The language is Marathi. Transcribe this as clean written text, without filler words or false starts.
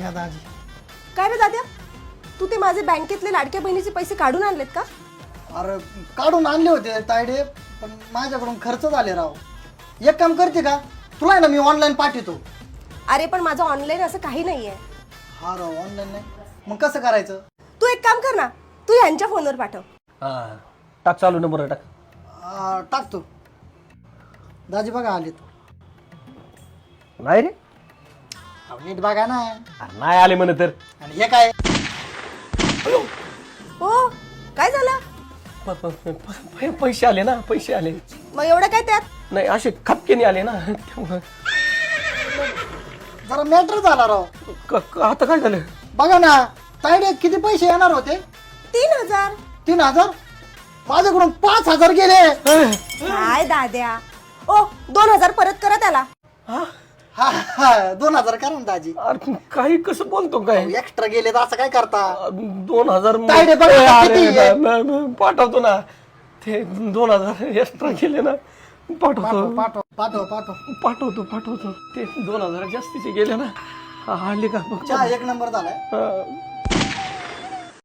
घ्या दाजी. काय रे दाद्या, तू ते माझे बँकेतले लाडक्या बहिणीचे पैसे काढून आणलेत का? अरे काढून आणले होते तायडे, पण माझ्याकडून खर्च झाले राव. एक काम करते का, तुला आहे ना मी ऑनलाईन पाठवतो. अरे पण माझं ऑनलाईन असं काही नाहीये. हा राव, ऑनलाईन नाही. मग कसं करायचं? तू एक काम कर ना, तू यांच्या फोनवर पाठव. हा टाक, चालू नंबर टाक. टाकतो. दाजी बघा आलेत. नाही रे, अहो, नीट बघा ना. अरे नाही आले म्हणे तर. आणि हे काय? हो, काय झालं? पैसे आले ना, पैसे आले. मग एवढं काय त्यात? नाही असे खपकेने आले ना त्यामुळे. जरा मॅटर झाला राव. आता काय झालं? बघा ना तायडे, किती पैसे येणार होते? 3000. 3000? माझ्याकडून 5000 गेले. काय दाद्या, ओ 2000 परत करा त्याला. हा? हा हा 2000 करा ना दाजी. अरे काही कसं बोलतो काय? एक्स्ट्रा गेले तर असं काय करता? 2000 तायडे बघा किती आहे. पाठवतो ना. ते 2000 एक्स्ट्रा गेले ना, पाठवतो पाठव पाठव पाठव. पाठवतो. ते 2000 जास्तीचे गेले ना. आले का बघ. चहा एक नंबर झालाय. हा.